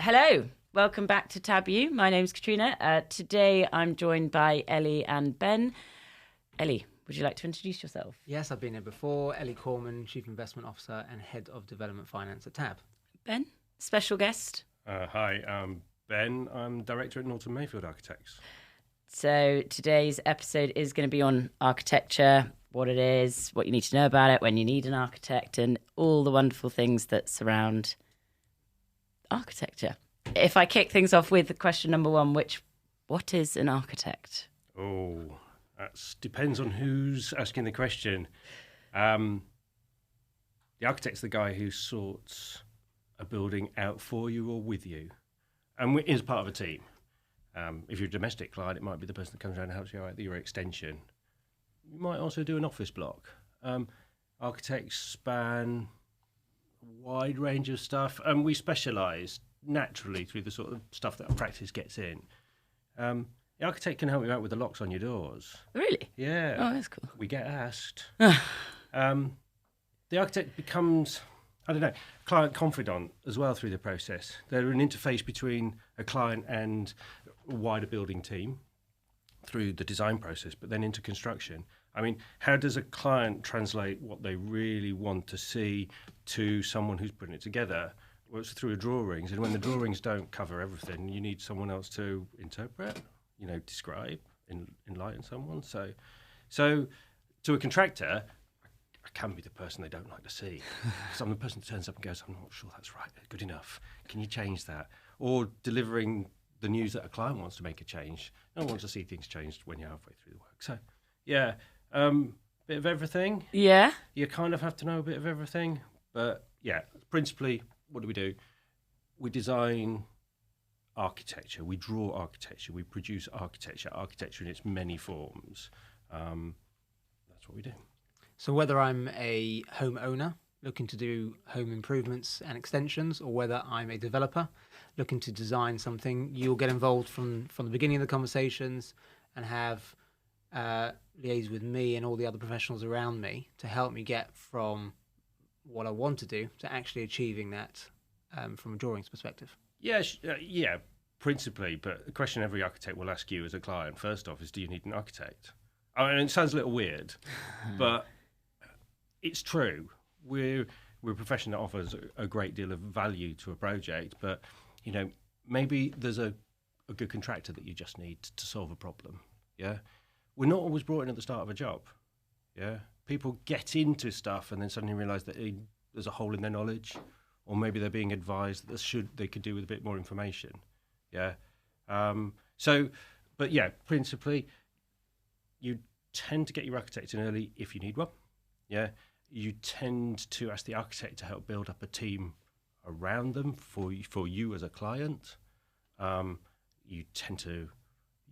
Hello, welcome back to Tab U. My name's Katrina. Today I'm joined by Eli and Ben. Eli, would you like to introduce yourself? Yes, I've been here before. Eli Korman, Chief Investment Officer and Head of Development Finance at Tab. Ben, special guest. Hi, I'm Ben. I'm Director at Norton Mayfield Architects. So today's episode is going to be on architecture, what it is, what you need to know about it, when you need an architect, and all the wonderful things that surround architecture. If I kick things off with question number one, what is an architect? Oh, that depends on who's asking the question. The architect's the guy who sorts a building out for you or with you, and is part of a team. If you're a domestic client, it might be the person that comes around and helps you out with your extension. You might also do an office block. Architects span a wide range of stuff, and we specialise naturally through the sort of stuff that our practice gets in. The architect can help you out with the locks on your doors. Really? Yeah. Oh, that's cool. We get asked. The architect becomes, client confidant as well through the process. They're an interface between a client and a wider building team through the design process, but then into construction. I mean, how does a client translate what they really want to see to someone who's putting it together? Well, it's through drawings, and when the drawings don't cover everything, you need someone else to interpret, describe, enlighten someone. So to a contractor, I can be the person they don't like to see. Because I'm the person that turns up and goes, I'm not sure that's right, good enough. Can you change that? Or delivering the news that a client wants to make a change. No one wants to see things changed when you're halfway through the work. So, yeah, bit of everything. Yeah. You kind of have to know a bit of everything. But, yeah, principally, what do? We design architecture. We draw architecture. We produce architecture in its many forms. That's what we do. So whether I'm a homeowner looking to do home improvements and extensions, or whether I'm a developer looking to design something, you'll get involved from the beginning of the conversations and have liaise with me and all the other professionals around me to help me get from what I want to do to actually achieving that from a drawings perspective. Yeah, principally. But the question every architect will ask you as a client, first off, is do you need an architect? I mean, it sounds a little weird, but it's true. We're a profession that offers a great deal of value to a project, but maybe there's a good contractor that you just need to solve a problem. Yeah, we're not always brought in at the start of a job. Yeah, people get into stuff and then suddenly realise that there's a hole in their knowledge, or maybe they're being advised that they could do with a bit more information. Yeah, but yeah, principally, you tend to get your architect in early if you need one. Yeah. You tend to ask the architect to help build up a team around them for you as a client. You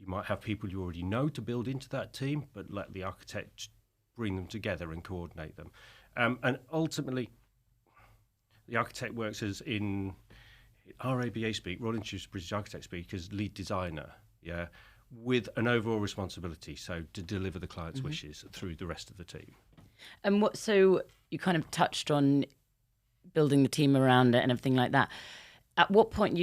might have people you already know to build into that team, but let the architect bring them together and coordinate them. And ultimately, the architect works as in RABA speak, Royal Institute of British Architects speak, as lead designer, yeah, with an overall responsibility, so to deliver the client's wishes through the rest of the team. And so you kind of touched on building the team around it and everything like that. At what point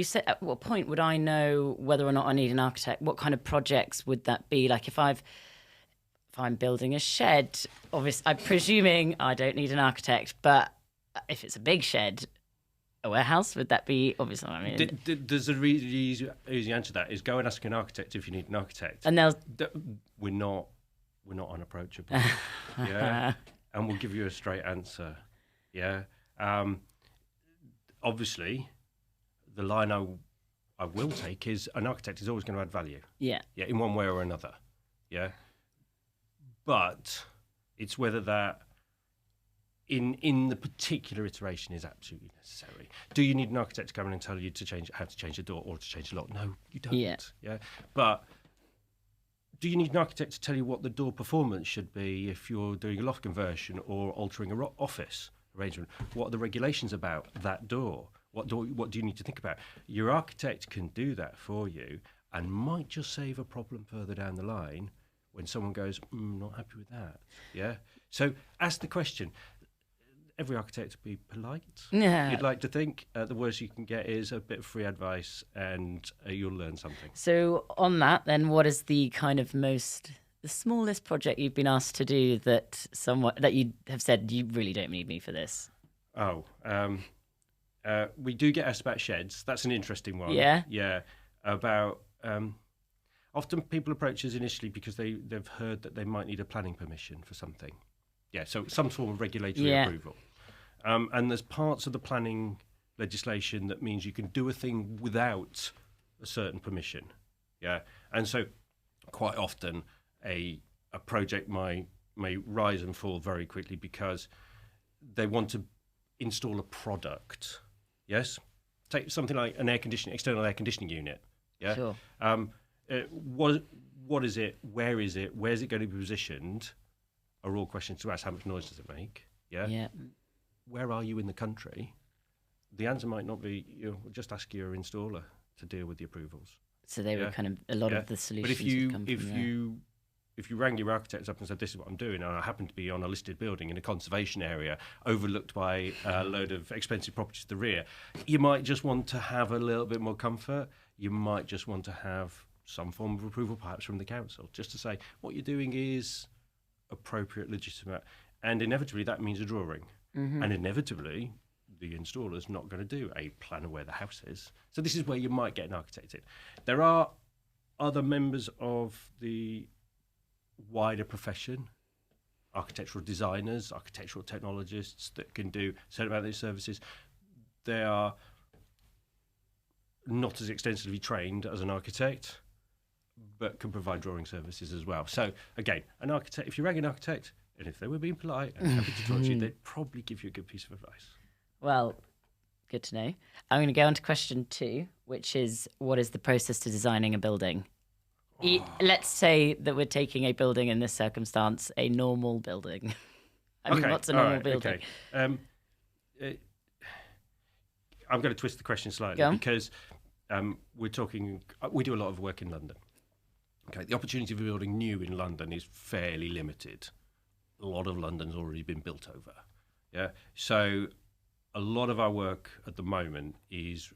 would I know whether or not I need an architect? What kind of projects would that be? Like if I'm building a shed, obviously I'm presuming I don't need an architect, but if it's a big shed, a warehouse, would that be obviously? I mean, there's a really easy answer to that is go and ask an architect if you need an architect. And we're not unapproachable. Yeah, and we'll give you a straight answer. Yeah, obviously, the line I will take is an architect is always going to add value. Yeah, in one way or another. Yeah, but it's whether that in the particular iteration is absolutely necessary. Do you need an architect to come in and tell you how to change the door or to change the lock? No, you don't. Yeah, but do you need an architect to tell you what the door performance should be if you're doing a loft conversion or altering a office arrangement? What are the regulations about that door? What do you need to think about? Your architect can do that for you and might just save a problem further down the line when someone goes, not happy with that. Yeah. So ask the question. every architect to be polite. Yeah. You'd like to think. The worst you can get is a bit of free advice, and you'll learn something. So on that, then, what is the kind of the smallest project you've been asked to do that you have said you really don't need me for this? Oh, we do get asked about sheds. That's an interesting one. Yeah? Yeah. About often people approach us initially because they've heard that they might need a planning permission for something. Yeah, so some form of regulatory approval. And there's parts of the planning legislation that means you can do a thing without a certain permission. Yeah, and so quite often a project may rise and fall very quickly because they want to install a product. Yes, take something like an external air conditioning unit. Yeah. Sure. What is it? Where is it? Where's it going to be positioned? Are all questions to ask. How much noise does it make? Yeah. Yeah. Where are you in the country? The answer might not be. Just ask your installer to deal with the approvals. So they were kind of a lot of the solutions. But if you rang your architects up and said, "This is what I'm doing," and I happen to be on a listed building in a conservation area, overlooked by a load of expensive properties to the rear, you might just want to have a little bit more comfort. You might just want to have some form of approval, perhaps from the council, just to say what you're doing is appropriate, legitimate, and inevitably that means a drawing, and inevitably the installer's not going to do a plan of where the house is. So this is where you might get an architect in. There are other members of the wider profession, architectural designers, architectural technologists that can do certain amount of these services. They are not as extensively trained as an architect, but can provide drawing services as well. So again, an architect, if you rang an architect, and if they were being polite and happy to talk to you, they'd probably give you a good piece of advice. Well, good to know. I'm going to go on to question 2, which is, what is the process to designing a building? Let's say that we're taking a building in this circumstance, a normal building. What's a normal building? Okay. I'm going to twist the question slightly because we do a lot of work in London. Okay, the opportunity for building new in London is fairly limited. A lot of London's already been built over. Yeah, so a lot of our work at the moment is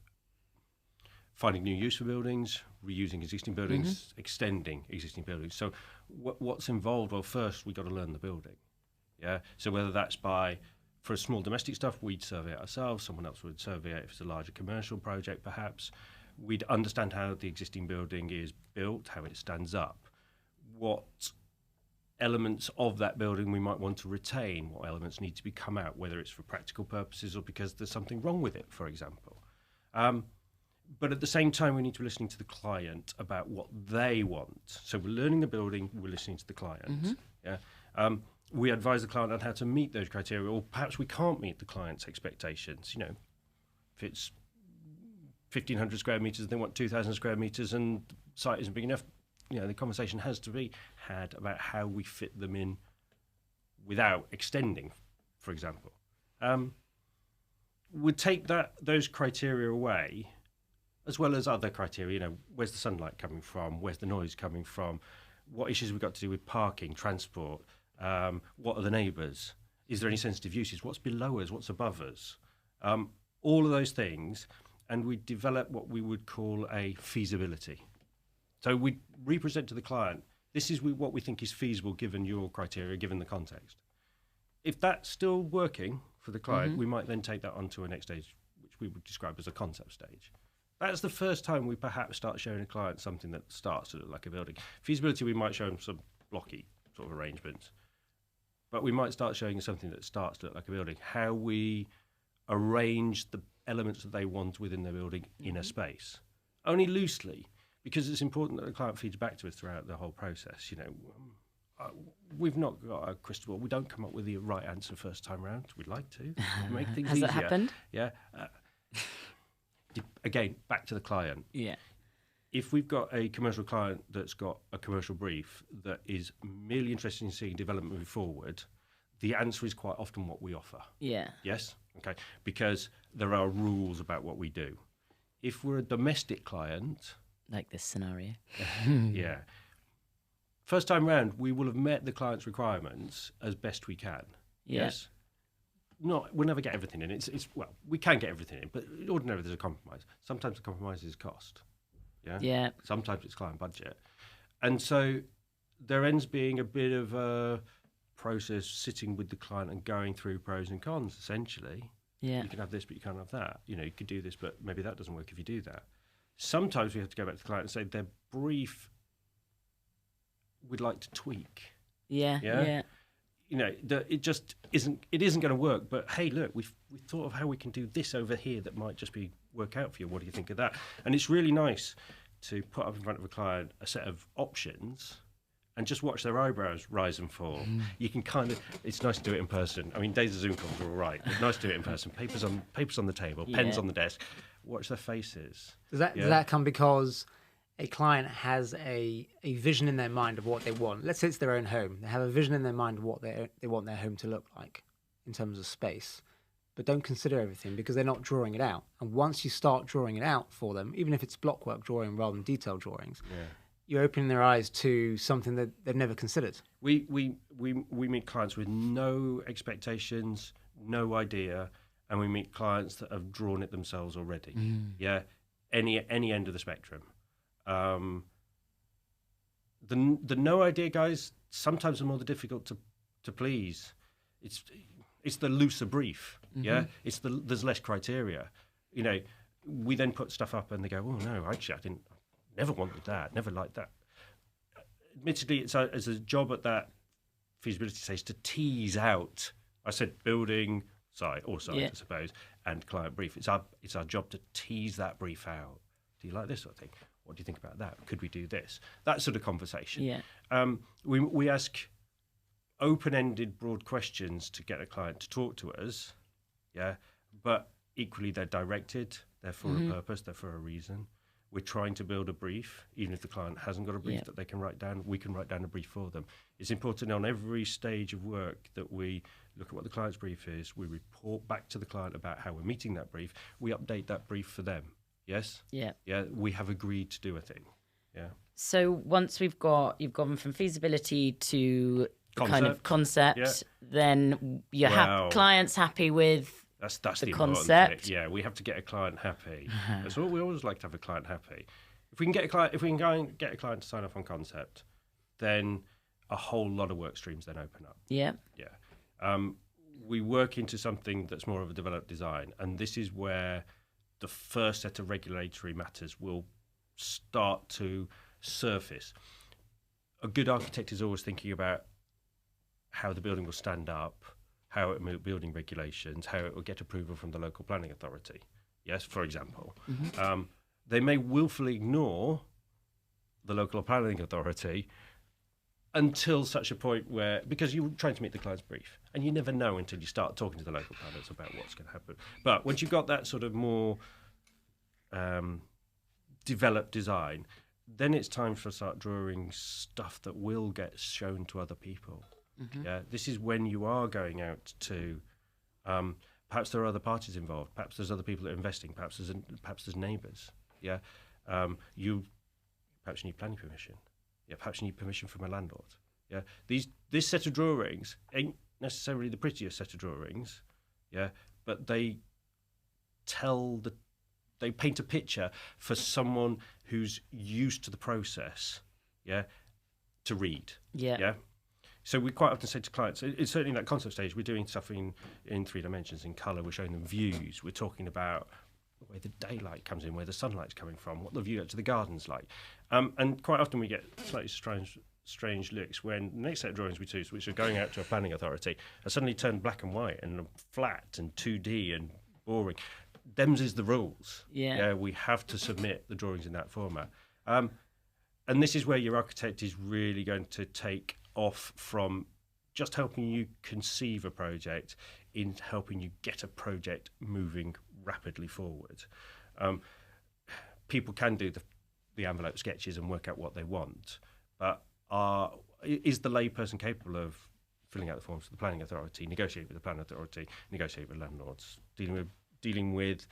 finding new use for buildings, reusing existing buildings, extending existing buildings. So what's involved? Well, first we've got to learn the building. Yeah. So whether that's for small domestic stuff, we'd survey it ourselves. Someone else would survey it if it's a larger commercial project, perhaps. We'd understand how the existing building is built, how it stands up, what elements of that building we might want to retain, what elements need to be come out, whether it's for practical purposes or because there's something wrong with it, for example. But at the same time, we need to be listening to the client about what they want. So we're learning the building, we're listening to the client. Yeah. We advise the client on how to meet those criteria, or perhaps we can't meet the client's expectations. If it's 1,500 square meters, they want 2,000 square meters, and the site isn't big enough. The conversation has to be had about how we fit them in without extending, for example. We'd take those criteria away, as well as other criteria. Where's the sunlight coming from? Where's the noise coming from? What issues we've got to do with parking, transport? What are the neighbours? Is there any sensitive uses? What's below us? What's above us? All of those things, and we develop what we would call a feasibility. So we represent to the client, this is what we think is feasible given your criteria, given the context. If that's still working for the client, we might then take that on to a next stage, which we would describe as a concept stage. That's the first time we perhaps start showing a client something that starts to look like a building. Feasibility, we might show them some blocky sort of arrangements, but we might start showing something that starts to look like a building, how we arrange the elements that they want within their building in a space. Only loosely, because it's important that the client feeds back to us throughout the whole process. We've not got a crystal ball. We don't come up with the right answer first time round. We'd like to make things Has easier. that happened? Yeah. Again, back to the client. Yeah. If we've got a commercial client that's got a commercial brief that is merely interested in seeing development move forward, the answer is quite often what we offer. Yeah. Yes? Okay. Because there are rules about what we do. If we're a domestic client... Like this scenario. Yeah. First time round, we will have met the client's requirements as best we can. Yeah. Yes? we'll never get everything in. It's well, we can get everything in, but ordinarily there's a compromise. Sometimes the compromise is cost. Yeah. Yeah. Sometimes it's client budget, and so there ends being a bit of a process sitting with the client and going through pros and cons. Essentially, Yeah. you can have this, but you can't have that. You know, you could do this, but maybe that doesn't work if you do that. Sometimes we have to go back to the client and say their brief we'd like to tweak. Yeah. Yeah? Yeah. You know, it just isn't. It isn't going to work. But hey, look, we thought of how we can do this over here that might just work out for you. What do you think of that? And it's really nice to put up in front of a client a set of options and just watch their eyebrows rise and fall. You can kind of. It's nice to do it in person. I mean, days of Zoom calls are all right, but nice to do it in person. Papers on the table, pens on the desk. Watch their faces. Does that come because a client has a vision in their mind of what they want? Let's say it's their own home. They have a vision in their mind of what they want their home to look like in terms of space, but don't consider everything because they're not drawing it out. And once you start drawing it out for them, even if it's blockwork drawing rather than detailed drawings, you're opening their eyes to something that they've never considered. We meet clients with no expectations, no idea, and we meet clients that have drawn it themselves already. Yeah, any end of the spectrum. The no idea guys sometimes are more difficult to please. It's the looser brief. Yeah, there's less criteria. You know, we then put stuff up and they go, oh no, actually I never wanted that, never liked that. Admittedly, it's a job at that feasibility stage to tease out. I said building side, I suppose, and client brief. It's our job to tease that brief out. Do you like this sort of thing? What do you think about that? Could we do this? That sort of conversation. Yeah. We ask open-ended, broad questions to get a client to talk to us. Yeah, but equally they're directed. They're for a purpose. They're for a reason. We're trying to build a brief, even if the client hasn't got a brief that they can write down. We can write down a brief for them. It's important on every stage of work that we look at what the client's brief is. We report back to the client about how we're meeting that brief. We update that brief for them. Yes? Yeah. Yeah, we have agreed to do a thing. Yeah. So once you've gone from feasibility to kind of concept, then you have clients happy with that's the concept. Yeah, we have to get a client happy. That's what we always like to have a client happy. If we can get a client to sign off on concept, then a whole lot of work streams then open up. Yeah. Yeah. We work into something that's more of a developed design, and this is where the first set of regulatory matters will start to surface. A good architect is always thinking about how the building will stand up, how it will meet building regulations, how it will get approval from the local planning authority. Yes, for example. They may willfully ignore the local planning authority until such a point where, because you're trying to meet the client's brief, and you never know until you start talking to the local planners about what's going to happen. But once you've got that sort of more developed design, then it's time to start drawing stuff that will get shown to other people. Yeah, this is when you are going out to, perhaps there are other parties involved, perhaps there's other people that are investing, perhaps there's neighbours. Yeah, you perhaps need planning permission. Yeah, perhaps you need permission from a landlord. Yeah, this set of drawings ain't necessarily the prettiest set of drawings. Yeah, but they paint a picture for someone who's used to the process. Yeah, to read. Yeah. Yeah. So we quite often say to clients, it's certainly in that concept stage, we're doing stuff in 3 dimensions, in colour, we're showing them views, we're talking about the way the daylight comes in, where the sunlight's coming from, what the view to the garden's like. And quite often we get slightly strange looks when the next set of drawings we choose, which are going out to a planning authority, are suddenly turned black and white and flat and 2D and boring. Them's is the rules. Yeah, we have to submit the drawings in that format. And this is where your architect is really going to take off from just helping you conceive a project in helping you get a project moving rapidly forward. People can do the envelope sketches and work out what they want, but is the layperson capable of filling out the forms for the planning authority, negotiate with the planning authority, negotiate with landlords, dealing with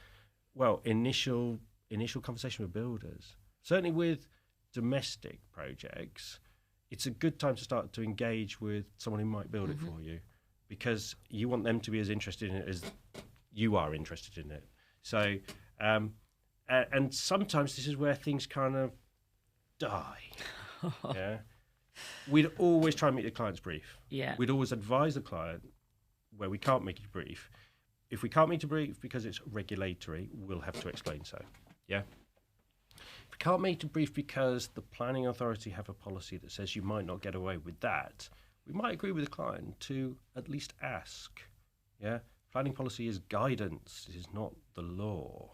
initial conversation with builders? Certainly with domestic projects, it's a good time to start to engage with someone who might build it for you. because you want them to be as interested in it as you are interested in it. So, and sometimes this is where things kind of die. Yeah, we'd always try and meet the client's brief. Yeah, we'd always advise the client where we can't make a brief. If we can't meet a brief because it's regulatory, we'll have to explain so. Yeah. If we can't meet a brief because the planning authority have a policy that says you might not get away with that, we might agree with the client to at least ask. Yeah. Planning policy is guidance. It is not the law.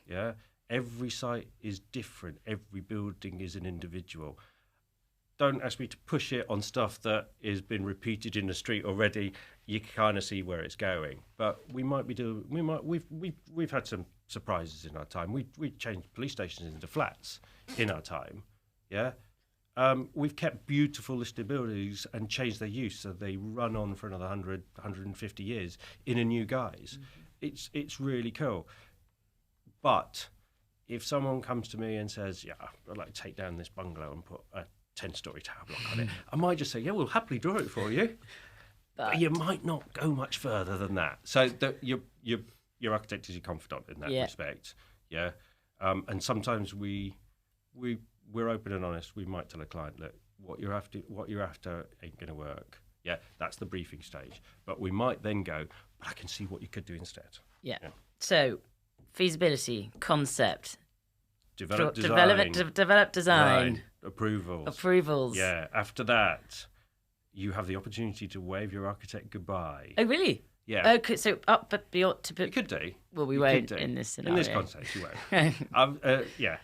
Yeah. Every site is different. Every building is an individual. Don't ask me to push it on stuff that has been repeated in the street already. You kind of see where it's going. But we've had some surprises in our time. We changed police stations into flats in our time. Yeah. We've kept beautiful listed buildings and changed their use so they run on for another 100, 150 years in a new guise. Mm-hmm. It's really cool. But if someone comes to me and says, yeah, I'd like to take down this bungalow and put a 10-story tower block on it, I might just say, yeah, we'll happily draw it for you. But you might not go much further than that. So your architect is your confidant in that respect. Yeah. And sometimes we're open and honest. We might tell a client, look, what you're after ain't going to work. Yeah, that's the briefing stage. But we might then go, but I can see what you could do instead. Yeah. So feasibility, concept, develop design, right. Approvals. Yeah. After that, you have the opportunity to wave your architect goodbye. Oh, really? Yeah. Okay, so up but beyond to put. You could do. Well, we won't in this scenario. In this context, you won't. Yeah.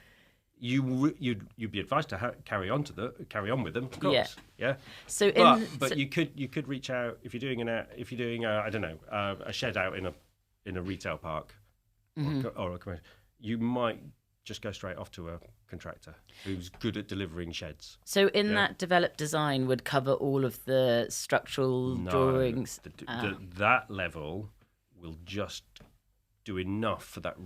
You'd be advised to carry on with them, of course. Yeah. So, but you could reach out if you're doing I don't know, a shed out in a retail park, mm-hmm. or a commercial. You might just go straight off to a contractor who's good at delivering sheds. So that developed design would cover all of the structural drawings? That level will just do enough for that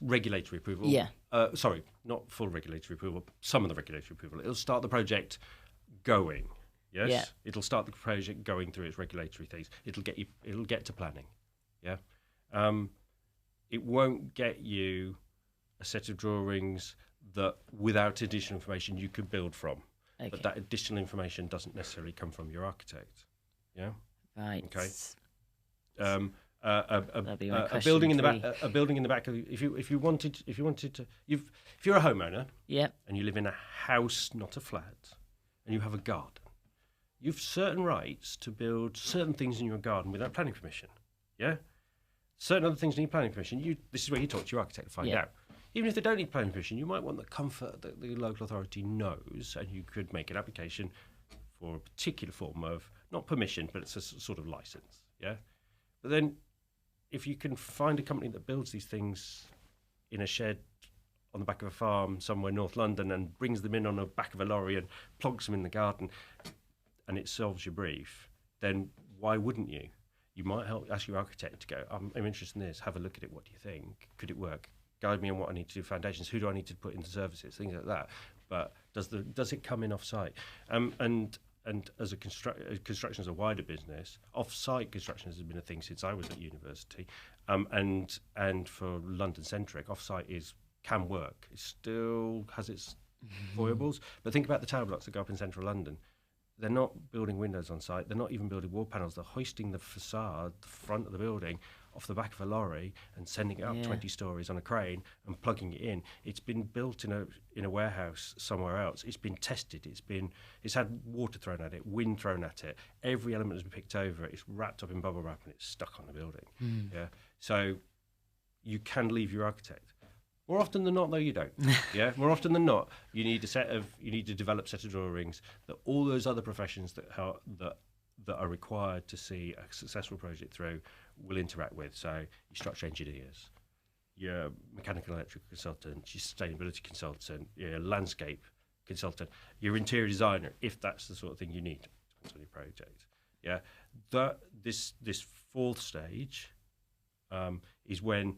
regulatory approval. Yeah. Sorry, not full regulatory approval, some of the regulatory approval. It'll start the project going. Yes? Yeah. It'll start the project going through its regulatory things. It'll get to planning. Yeah. It won't get you a set of drawings that, without additional information, you could build from. Okay. But that additional information doesn't necessarily come from your architect. Yeah. Right. Okay. A building in the back. A building in the back. If you're a homeowner. Yep. And you live in a house, not a flat, and you have a garden, you've certain rights to build certain things in your garden without planning permission. Yeah. Certain other things need planning permission. This is where you talk to your architect to find out. Even if they don't need planning permission, you might want the comfort that the local authority knows, and you could make an application for a particular form of, not permission, but it's a sort of license. Yeah. But then, if you can find a company that builds these things in a shed on the back of a farm somewhere in North London and brings them in on the back of a lorry and plogs them in the garden, and it solves your brief, then why wouldn't you? You might ask your architect to go, I'm interested in this, have a look at it, what do you think? Could it work? Guide me on what I need to do, foundations, who do I need to put into services, things like that. But does it come in off-site? And as construction as a wider business, off-site construction has been a thing since I was at university. And for London-centric, off-site can work. It still has its foibles. But think about the tower blocks that go up in central London. They're not building windows on site. They're not even building wall panels. They're hoisting the facade, the front of the building, off the back of a lorry and sending it up 20 stories on a crane and plugging it in. It's been built in a warehouse somewhere else. It's been tested. It's had water thrown at it, wind thrown at it. Every element has been picked over. It's wrapped up in bubble wrap and it's stuck on the building. Yeah. So you can leave your architect. More often than not, though, you don't. Yeah, more often than not, you need to develop a set of drawings that all those other professions that are required to see a successful project through will interact with. So your structural engineers, your mechanical and electrical consultant, your sustainability consultant, your landscape consultant, your interior designer, if that's the sort of thing you need on your project. Yeah, this fourth stage is when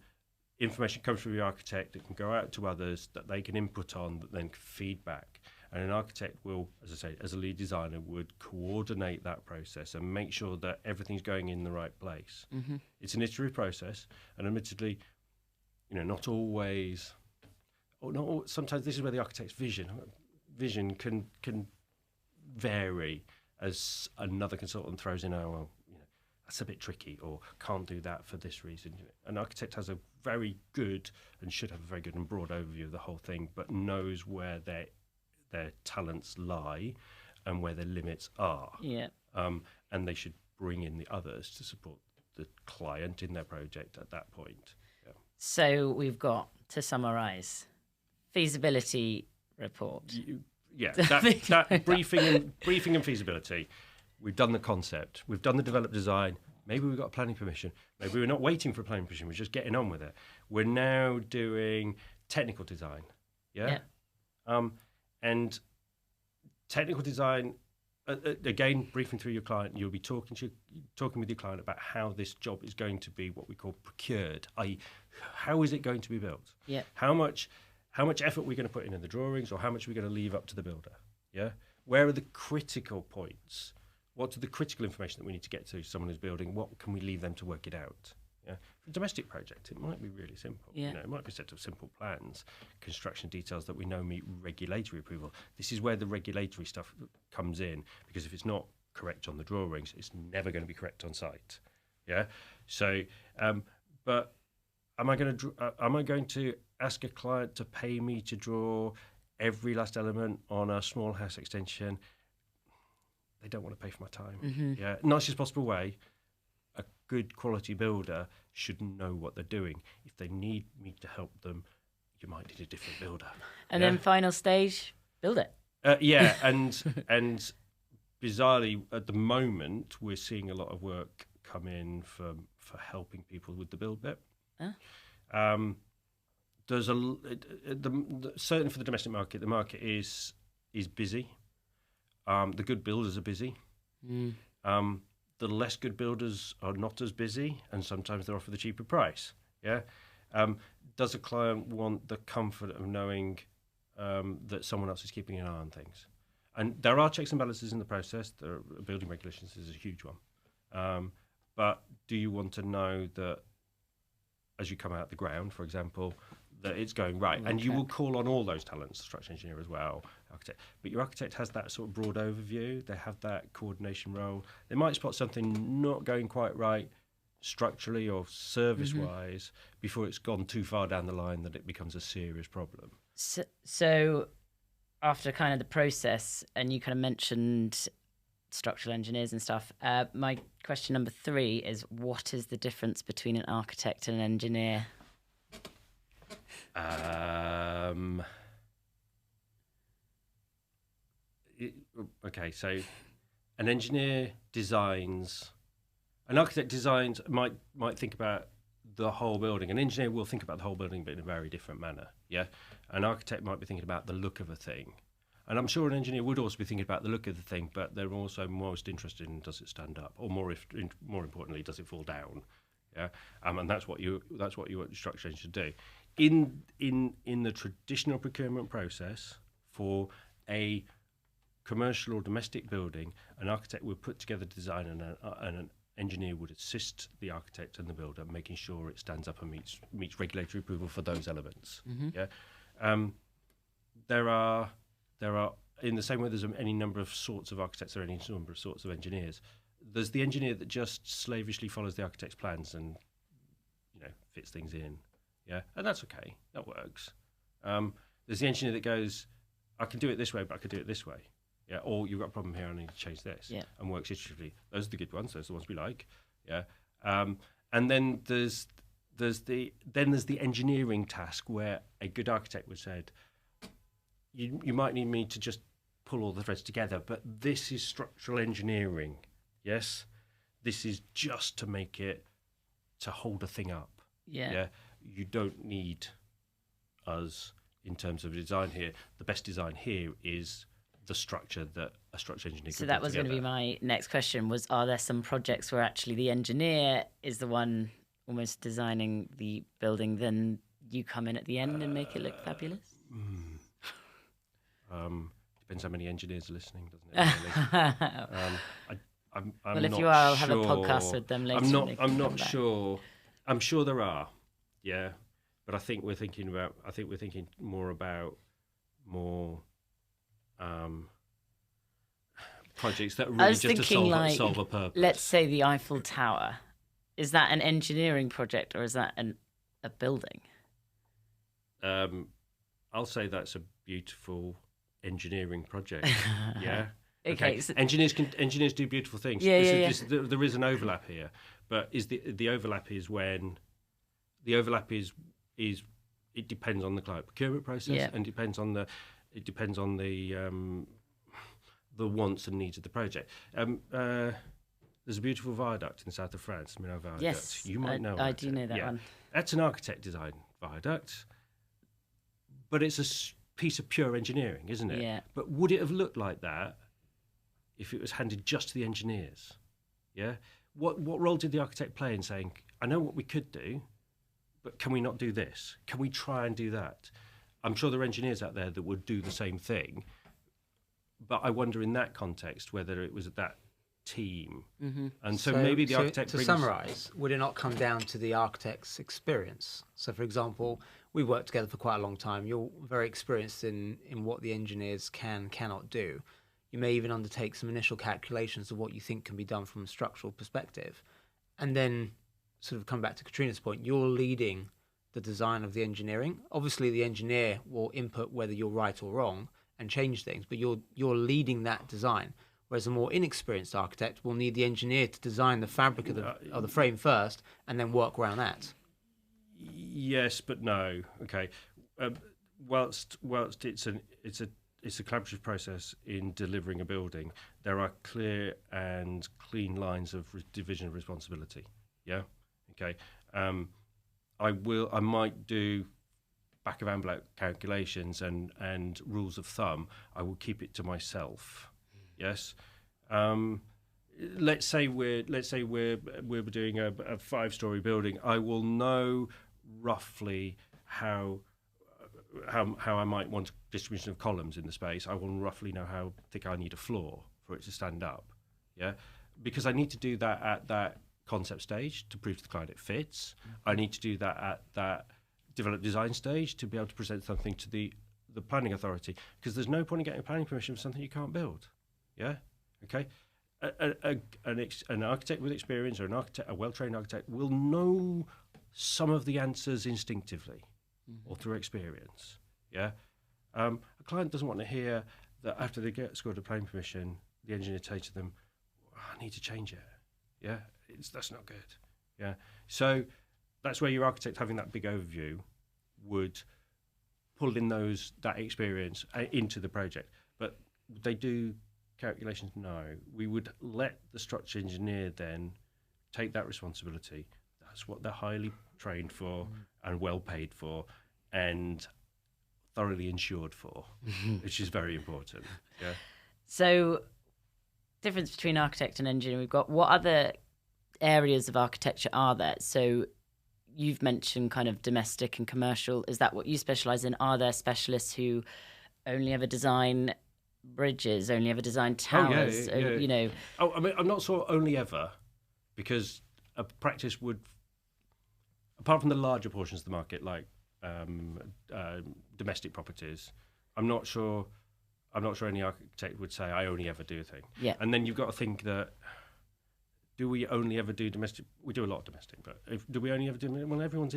information comes from the architect that can go out to others, that they can input on, that then feedback. And an architect will, as I say, as a lead designer, would coordinate that process and make sure that everything's going in the right place. Mm-hmm. It's an iterative process, and admittedly, not always, or not. Sometimes this is where the architect's vision can vary, as another consultant throws in, that's a bit tricky, or can't do that for this reason. An architect has a very good, and should have a very good and broad overview of the whole thing, but knows where their talents lie and where their limits are. Yeah. And they should bring in the others to support the client in their project at that point. Yeah. So we've got, to summarise, feasibility report. That briefing and feasibility. We've done the concept. We've done the developed design. Maybe we've got planning permission. Maybe we're not waiting for planning permission. We're just getting on with it. We're now doing technical design. Yeah. And technical design, again, briefing through your client. You'll be talking with your client about how this job is going to be what we call procured, i.e., how is it going to be built? Yeah. How much effort we're going to put in the drawings, or how much we're going to leave up to the builder. Yeah. Where are the critical points? What's the critical information that we need to get to someone who's building? What can we leave them to work it out? Yeah. For a domestic project, it might be really simple. Yeah. It might be a set of simple plans, construction details that we know meet regulatory approval. This is where the regulatory stuff comes in, because if it's not correct on the drawings, it's never going to be correct on site. Yeah. So, but am I going to ask a client to pay me to draw every last element on a small house extension? They don't want to pay for my time. Mm-hmm. Yeah, nicest possible way. A good quality builder should know what they're doing. If they need me to help them, you might need a different builder. And then final stage, build it. And bizarrely, at the moment, we're seeing a lot of work come in for helping people with the build bit. There's certainly for the domestic market, the market is busy. The good builders are busy. The less good builders are not as busy, and sometimes they're offered the cheaper price. Yeah. Does a client want the comfort of knowing that someone else is keeping an eye on things? And there are checks and balances in the process. Building regulations is a huge one. But do you want to know that as you come out the ground, for example, that it's going right? And you will call on all those talents, structural engineer as well, architect. But your architect has that sort of broad overview. They have that coordination role. They might spot something not going quite right structurally or service-wise before it's gone too far down the line that it becomes a serious problem. So after kind of the process, and you kind of mentioned structural engineers and stuff, my question number 3 is, what is the difference between an architect and an engineer? Okay, so an engineer designs, an architect designs, might think about the whole building. An engineer will think about the whole building, but in a very different manner. Yeah, an architect might be thinking about the look of a thing, and I'm sure an engineer would also be thinking about the look of the thing, but they're also most interested in, does it stand up, or more importantly, does it fall down? Yeah, and that's what you structural engineers should do. In the traditional procurement process for a commercial or domestic building, an architect would put together design, and an engineer would assist the architect and the builder, making sure it stands up and meets regulatory approval for those elements. Yeah, there are in the same way there's any number of sorts of architects or any number of sorts of engineers. There's the engineer that just slavishly follows the architect's plans and fits things in. Yeah, and that's okay. That works. There's the engineer that goes, I can do it this way, but I could do it this way. Yeah, or you've got a problem here, I need to change this. Yeah, and works iteratively. Those are the good ones. Those are the ones we like. Yeah, and then there's the engineering task where a good architect would said, you might need me to just pull all the threads together, but this is structural engineering. Yes, this is just to make it to hold a thing up. Yeah. You don't need us in terms of design here. The best design here is the structure that a structural engineer can So that was going to be my next question, was, are there some projects where actually the engineer is the one almost designing the building, then you come in at the end and make it look fabulous? Depends how many engineers are listening, doesn't it? Really? I'm well, if not you are, I'll have sure. a podcast with them later. I'm not sure. I'm sure there are, yeah, but I think we're thinking more about projects that are really just to solve a purpose. Let's say the Eiffel Tower. Is that an engineering project or is that a building? I'll say that's a beautiful engineering project. Yeah. Okay. So engineers do beautiful things. Yeah. There is an overlap here, but the overlap is when the overlap is it depends on the client procurement process and depends on the wants and needs of the project. There's a beautiful viaduct in the south of France, Minot Viaduct. Yes, you might know. I do know that one. That's an architect design viaduct, but it's a piece of pure engineering, isn't it? Yeah. But would it have looked like that if it was handed just to the engineers? Yeah. What role did the architect play in saying, I know what we could do, but can we not do this? Can we try and do that? I'm sure there are engineers out there that would do the same thing, but I wonder in that context whether it was that team. Mm-hmm. And so maybe the architect to summarise, would it not come down to the architect's experience? So, for example, we worked together for quite a long time. You're very experienced in what the engineers cannot do. You may even undertake some initial calculations of what you think can be done from a structural perspective. And then sort of come back to Katrina's point, you're leading the design of the engineering. Obviously, the engineer will input whether you're right or wrong and change things, but you're leading that design. Whereas a more inexperienced architect will need the engineer to design the fabric of the frame first and then work around that. Yes, but no. Okay. Whilst it's a collaborative process in delivering a building, there are clear and clean lines of division of responsibility. Yeah. Okay. I might do back of envelope calculations and rules of thumb. I will keep it to myself. Yes. Let's say we're doing a 5-story building. I will know roughly how I might want distribution of columns in the space. I will roughly know how thick I need a floor for it to stand up. Yeah, because I need to do that at that concept stage to prove to the client it fits. I need to do that at that develop design stage to be able to present something to the planning authority, because there's no point in getting planning permission for something you can't build. Yeah. Okay. An architect with experience or a well-trained architect will know some of the answers instinctively or through experience. Yeah. A client doesn't want to hear that after they get scored a planning permission, the engineer says to them, I need to change it. Yeah. That's not good. Yeah. So that's where your architect having that big overview would pull in that experience into the project. But they do calculations? No. We would let the structure engineer then take that responsibility. That's what they're highly trained for and well paid for and thoroughly insured for, which is very important. Yeah. So, difference between architect and engineer, we've got what other areas of architecture are there? So, you've mentioned kind of domestic and commercial. Is that what you specialise in? Are there specialists who only ever design bridges, only ever design towers? Yeah. You know. Oh, I mean, I'm not sure only ever, because a practice would, apart from the larger portions of the market, like domestic properties, I'm not sure any architect would say I only ever do a thing. Yeah. And then you've got to think that, do we only ever do domestic? We do a lot of domestic, but do we only ever do? Well, everyone's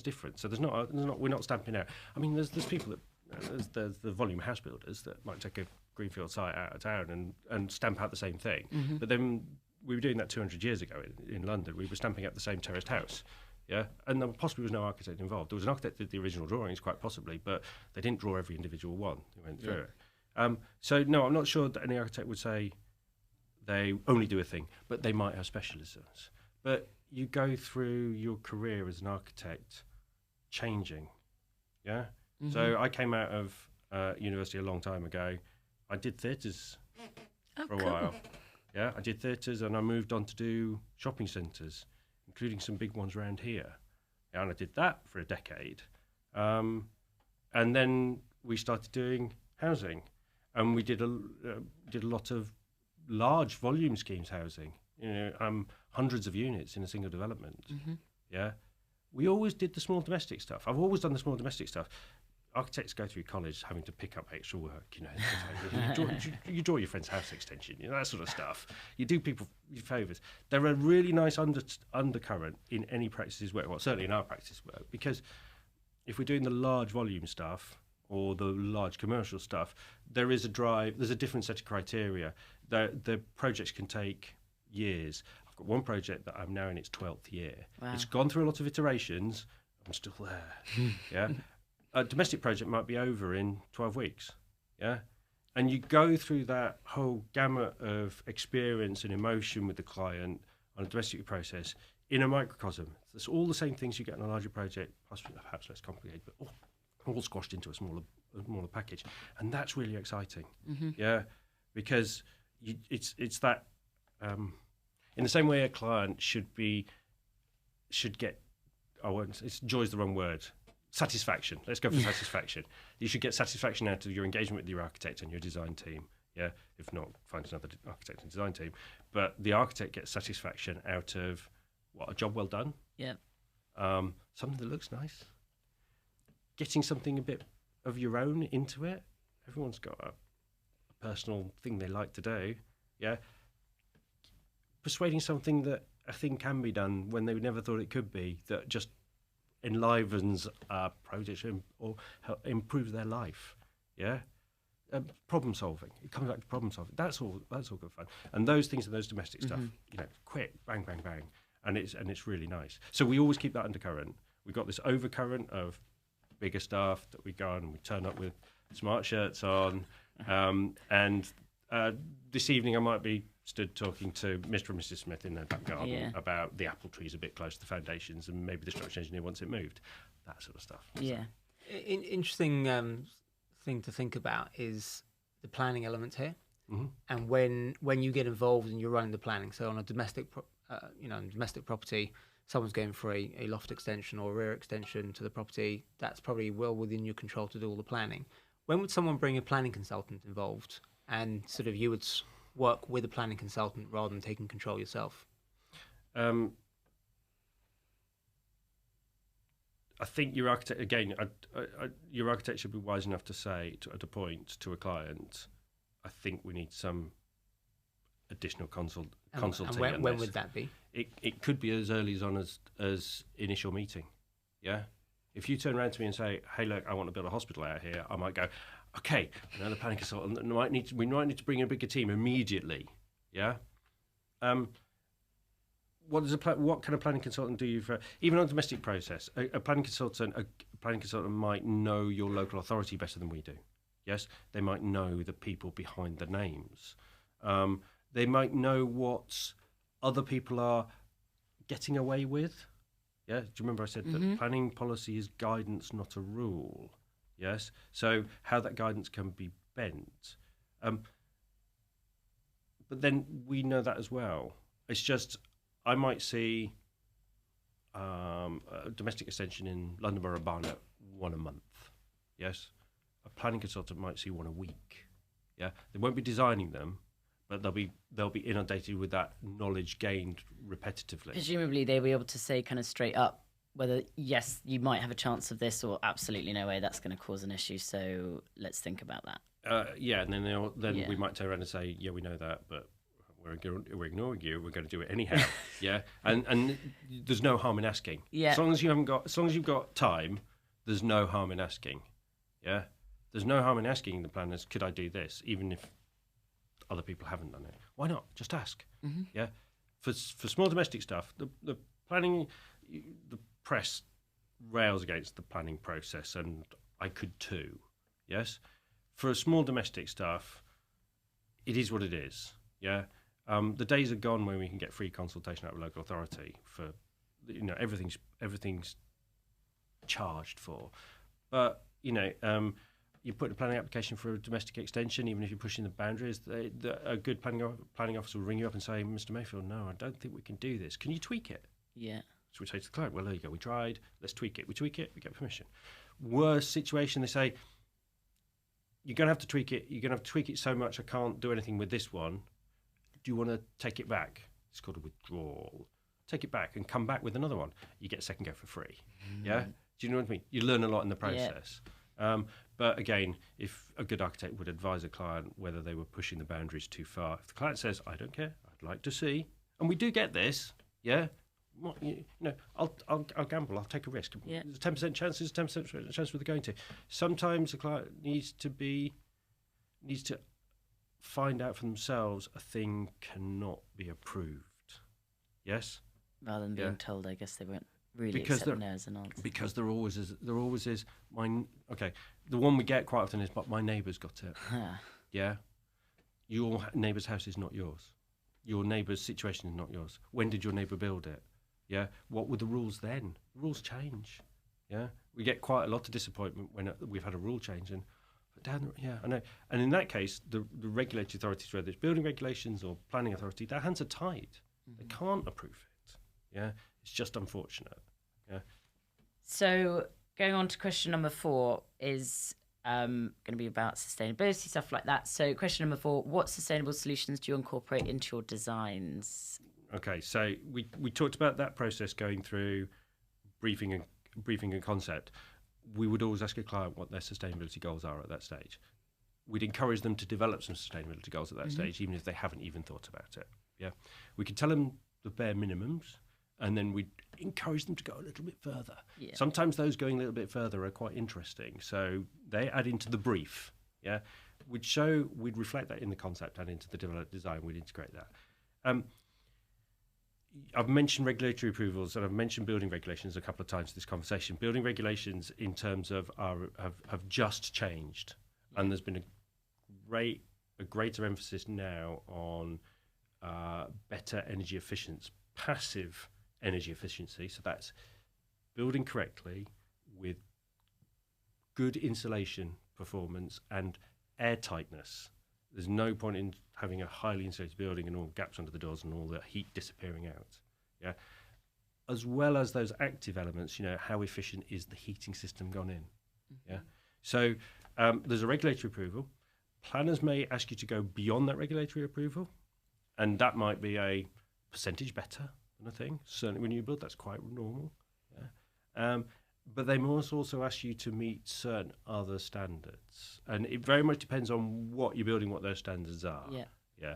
different, so we're not stamping out. I mean, there's people that there's the volume house builders that might take a greenfield site out of town and stamp out the same thing. Mm-hmm. But then we were doing that 200 years ago in London. We were stamping out the same terraced house. Yeah, and there possibly was no architect involved. There was an architect that did the original drawings, quite possibly, but they didn't draw every individual one who went through it. So no, I'm not sure that any architect would say they only do a thing, but they might have specialisms. But you go through your career as an architect changing. Yeah. Mm-hmm. So I came out of university a long time ago. I did theatres for a while. Yeah, I did theatres, and I moved on to do shopping centres, including some big ones around here. Yeah, and I did that for a decade. And then we started doing housing. and we did a lot of large volume schemes housing. Hundreds of units in a single development. Yeah, we always did the small domestic stuff. I've always done the small domestic stuff. Architects go through college having to pick up extra work. You draw your friend's house extension, that sort of stuff. You do people favours. There are really nice undercurrent in any practices work. Well, certainly in our practice work, because if we're doing the large volume stuff or the large commercial stuff, there is a drive. There's a different set of criteria. The projects can take years. I've got one project that I'm now in its 12th year. Wow. It's gone through a lot of iterations. I'm still there. Yeah. A domestic project might be over in 12 weeks, yeah? And you go through that whole gamut of experience and emotion with the client on a domestic process in a microcosm. It's all the same things you get in a larger project, perhaps less complicated, but all squashed into a smaller package. And that's really exciting, yeah? Because it's that, in the same way a client should get, joy's the wrong word, satisfaction. Let's go for satisfaction. You should get satisfaction out of your engagement with your architect and your design team. Yeah, if not, find another architect and design team. But the architect gets satisfaction out of a job well done. Yeah. Something that looks nice. Getting something a bit of your own into it. Everyone's got a personal thing they like to do. Yeah. Persuading something that a thing can be done when they never thought it could be. That just enlivens a project or improves their life. Yeah, problem solving. It comes back to problem solving. That's all good fun. And those things are those domestic stuff. Quick, bang, bang, bang, and it's really nice. So we always keep that undercurrent. We've got this overcurrent of bigger stuff that we go on and we turn up with smart shirts on. And this evening I might be stood talking to Mr. and Mrs. Smith in their back garden about the apple trees a bit close to the foundations and maybe the structural engineer wants it moved. That sort of stuff. Yeah. Interesting thing to think about is the planning element here. And when you get involved and you're running the planning, so on a domestic property, someone's going for a loft extension or a rear extension to the property, that's probably well within your control to do all the planning. When would someone bring a planning consultant involved and sort of you would work with a planning consultant rather than taking control yourself? I think your architect, again, your architect should be wise enough to say at a point to a client, I think we need some additional consulting. And when would that be? It could be as early on as initial meeting. Yeah. If you turn around to me and say, hey, look, I want to build a hospital out here, I might go, okay, another planning consultant. We might need to bring in a bigger team immediately. Yeah. What can a planning consultant do for even on a domestic process? A planning consultant might know your local authority better than we do. Yes, they might know the people behind the names. They might know what other people are getting away with. Yeah, do you remember I said that planning policy is guidance, not a rule? Yes, so how that guidance can be bent. But then we know that as well. It's just, I might see a domestic extension in London Borough Barnet one a month. Yes, a planning consultant might see one a week. Yeah, they won't be designing them, but they'll be inundated with that knowledge gained repetitively. Presumably, they'll be able to say kind of straight up whether, yes, you might have a chance of this, or absolutely no way, that's going to cause an issue, so let's think about that. Yeah, and then we might turn around and say, yeah, we know that, but we're ignoring you, we're going to do it anyhow. Yeah, and there's no harm in asking. Yeah. As long as you've got time, there's no harm in asking. Yeah, there's no harm in asking the planners, could I do this, even if other people haven't done it. Why not? Just ask. Yeah, for small domestic stuff, the planning, the press rails against the planning process, and I could too. Yes, for small domestic stuff, it is what it is. Yeah, the days are gone when we can get free consultation out of a local authority for, everything's charged for, but you put a planning application for a domestic extension, even if you're pushing the boundaries, a good planning officer will ring you up and say, Mr. Mayfield, no, I don't think we can do this. Can you tweak it? Yeah. So we say to the client, well, there you go, we tried, let's tweak it. We tweak it, we get permission. Worst situation, they say, you're going to have to tweak it. You're going to have to tweak it so much I can't do anything with this one. Do you want to take it back? It's called a withdrawal. Take it back and come back with another one. You get a second go for free. Yeah? Do you know what I mean? You learn a lot in the process. But again, if a good architect would advise a client whether they were pushing the boundaries too far, if the client says, I don't care, I'd like to see, and we do get this, yeah? I'll gamble. I'll take a risk. Yeah. There's a 10% chance. There's a 10% chance we're going to. Sometimes the client needs to find out for themselves a thing cannot be approved. Yes. Rather than being told, I guess they won't really accept no as an answer. Because there always is. The one we get quite often is, but my neighbour's got it. Yeah. Your neighbour's house is not yours. Your neighbour's situation is not yours. When did your neighbour build it? Yeah. What were the rules then? The rules change. Yeah. We get quite a lot of disappointment when we've had a rule change, I know. And in that case, the regulatory authorities, whether it's building regulations or planning authority, their hands are tied. They can't approve it. Yeah. It's just unfortunate. Yeah. So going on to question number 4 is going to be about sustainability, stuff like that. So question number 4, what sustainable solutions do you incorporate into your designs? Okay, so we talked about that process going through briefing and concept. We would always ask a client what their sustainability goals are at that stage. We'd encourage them to develop some sustainability goals at that stage, even if they haven't even thought about it. Yeah, we could tell them the bare minimums, and then we'd encourage them to go a little bit further. Yeah. Sometimes those going a little bit further are quite interesting. So they add into the brief. Yeah, we'd reflect that in the concept and into the developed design. We'd integrate that. I've mentioned regulatory approvals and I've mentioned building regulations a couple of times in this conversation. Building regulations in terms of have just changed, and there's been a greater emphasis now on better energy efficiency, passive energy efficiency. So that's building correctly with good insulation performance and airtightness. There's no point in having a highly insulated building and all gaps under the doors and all the heat disappearing out. Yeah, as well as those active elements. How efficient is the heating system gone in? Yeah, so there's a regulatory approval. Planners may ask you to go beyond that regulatory approval, and that might be a percentage better than a thing. Certainly when you build, that's quite normal. Yeah. But they must also ask you to meet certain other standards, and it very much depends on what you're building, what those standards are. Yeah.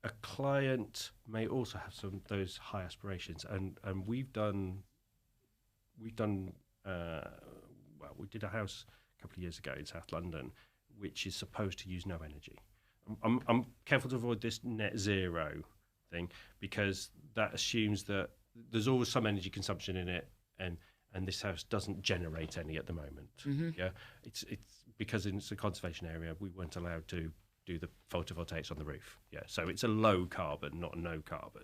A client may also have some of those high aspirations, and we did a house a couple of years ago in South London, which is supposed to use no energy. I'm careful to avoid this net zero thing, because that assumes that there's always some energy consumption in it, and this house doesn't generate any at the moment. Yeah, it's because it's a conservation area. We weren't allowed to do the photovoltaics on the roof. Yeah, so it's a low carbon, not a no carbon.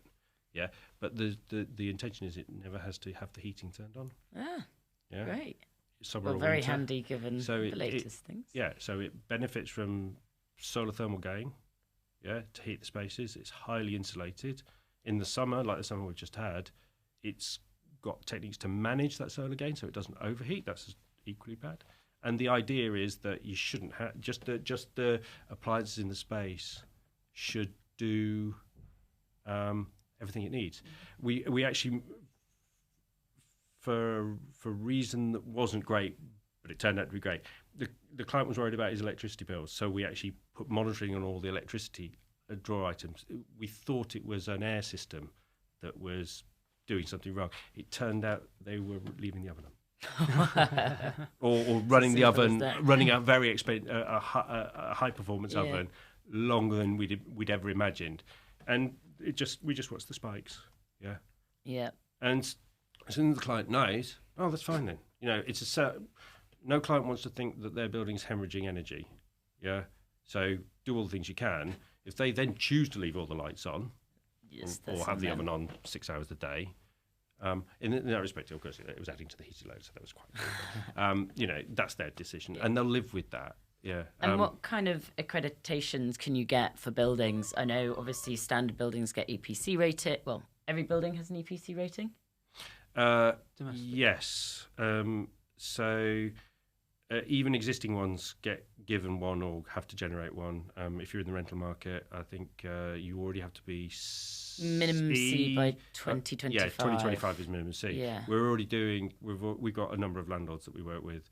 Yeah, but the intention is it never has to have the heating turned on. Yeah, great. Summer or very winter. Handy given the latest things. Yeah, so it benefits from solar thermal gain. Yeah, to heat the spaces. It's highly insulated. In the summer, like the summer we've just had, it's got techniques to manage that solar gain so it doesn't overheat. That's equally bad. And the idea is that you shouldn't have just the appliances in the space should do everything it needs. We actually, for a reason that wasn't great, but it turned out to be great, the client was worried about his electricity bills, so we actually put monitoring on all the electricity drawer items. We thought it was an air system that was doing something wrong. It turned out they were leaving the oven on. or running the oven, running a very a high performance oven longer than we'd ever imagined, and we just watched the spikes. Yeah. And as soon as the client knows, oh, that's fine then. It's no client wants to think that their building's hemorrhaging energy. Yeah. So do all the things you can. If they then choose to leave all the lights on, or have the oven on 6 hours a day. In that respect, of course, it was adding to the heating load, so that was quite good. That's their decision, and they'll live with that. Yeah. And what kind of accreditations can you get for buildings? I know, obviously, standard buildings get EPC rated. Well, every building has an EPC rating? Yes. So even existing ones get given one or have to generate one. If you're in the rental market, I think you already have to be minimum C by 2025. Yeah, 2025 is minimum C. Yeah. We're already doing. We've got a number of landlords that we work with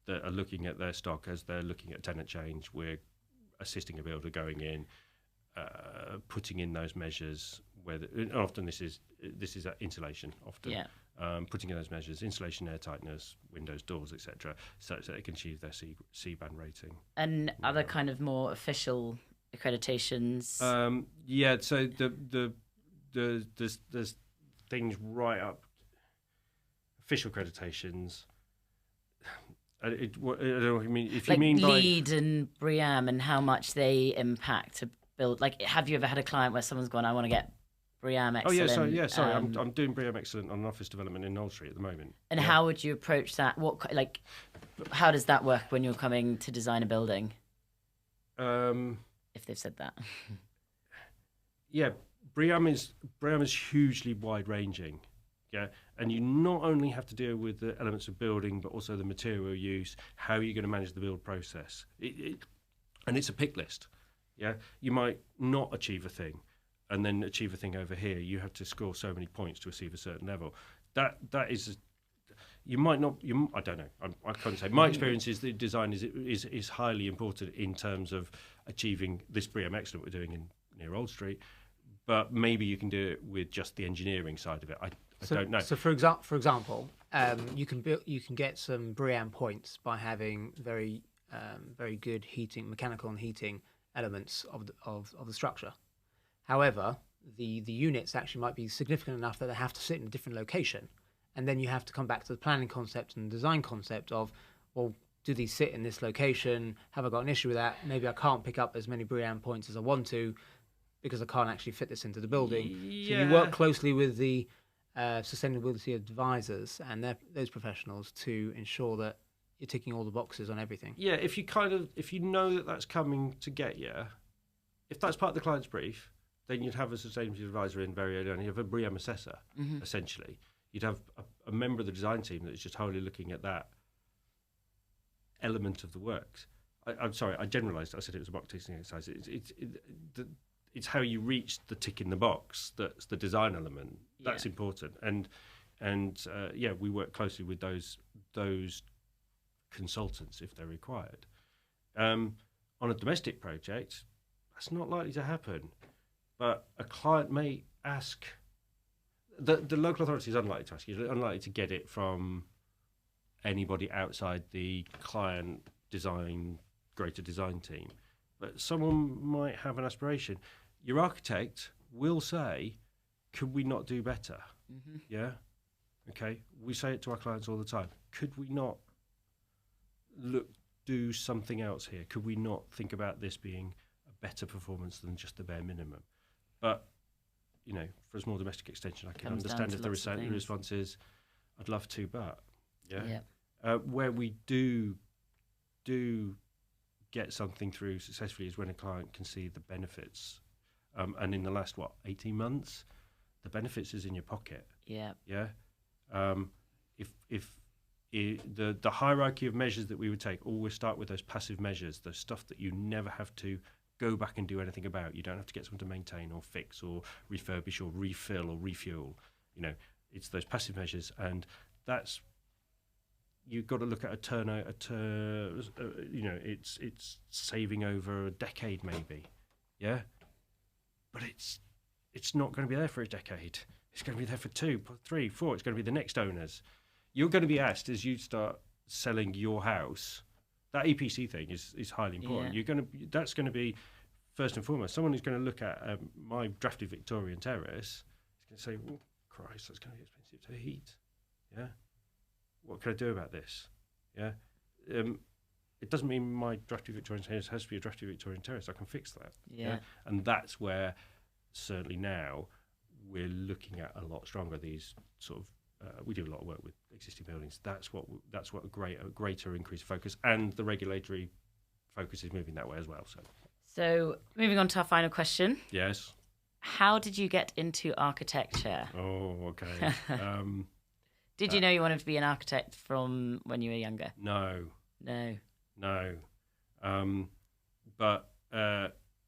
that are looking at their stock as they're looking at tenant change. We're assisting a builder going in, putting in those measures. And often this is insulation. Often. Yeah. Putting in those measures, insulation, air tightness, windows, doors, etc., so they can achieve their C band rating. And other kind of more official accreditations. So there's things right up official accreditations. I don't know what you mean. If like you mean LEED and BREEAM and how much they impact to build. Like, have you ever had a client where someone's gone, I want to get BREEAM Excellent? Sorry. I'm doing BREEAM Excellent on an office development in Old Street at the moment. And how would you approach that? How does that work when you're coming to design a building? If they've said that. BREEAM is hugely wide ranging. Yeah, and you not only have to deal with the elements of building, but also the material use, how you're going to manage the build process. And it's a pick list. Yeah, you might not achieve a thing, and then achieve a thing over here. You have to score so many points to achieve a certain level. That is, you might not. I don't know. I can't say. My experience is that design is highly important in terms of achieving this BREEAM Excellent we're doing near Old Street, but maybe you can do it with just the engineering side of it. I don't know. So for example, you can get some BREEAM points by having very good mechanical and heating elements of the structure. However, the units actually might be significant enough that they have to sit in a different location, and then you have to come back to the planning concept and design concept of, well, do these sit in this location? Have I got an issue with that? Maybe I can't pick up as many BREEAM points as I want to because I can't actually fit this into the building. Yeah. So you work closely with the sustainability advisors and those professionals to ensure that you're ticking all the boxes on everything. Yeah, if you know that that's coming to get you, if that's part of the client's brief, then you'd have a sustainability advisor in very early on. You have a BREEAM assessor, essentially. You'd have a member of the design team that is just wholly looking at that element of the works. I'm sorry, I generalised. I said it was a box ticking exercise. It's how you reach the tick in the box that's the design element. That's important. And we work closely with those consultants if they're required. On a domestic project, that's not likely to happen. But a client may ask. The local authority is unlikely to ask. You're unlikely to get it from anybody outside the client greater design team. But someone might have an aspiration. Your architect will say, could we not do better? Mm-hmm. Yeah? Okay. We say it to our clients all the time. Could we not do something else here? Could we not think about this being a better performance than just the bare minimum? But, for a small domestic extension, I can understand if the response is, I'd love to, but, where we do get something through successfully is when a client can see the benefits. And in the last, 18 months, the benefits is in your pocket. Yeah. Yeah. If the hierarchy of measures that we would take always start with those passive measures, the stuff that you never have to go back and do anything about. You don't have to get someone to maintain or fix or refurbish or refill or refuel. It's those passive measures, and that's you've got to look at it's saving over a decade maybe, yeah. But it's not going to be there for a decade. It's going to be there for 2, 3, 4. It's going to be the next owners. You're going to be asked as you start selling your house. That EPC thing is highly important. Yeah. That's going to be first and foremost. Someone who's going to look at my drafted Victorian terrace is going to say, "Oh Christ, that's going to be expensive to heat." Yeah, what can I do about this? Yeah, it doesn't mean my drafted Victorian terrace has to be a drafted Victorian terrace. I can fix that. Yeah, and that's where certainly now we're looking at a lot stronger these sort of. We do a lot of work with existing buildings. That's what a greater increased focus, and the regulatory focus is moving that way as well. So moving on to our final question. Yes. How did you get into architecture? Oh, okay. Did you know you wanted to be an architect from when you were younger? No, No. But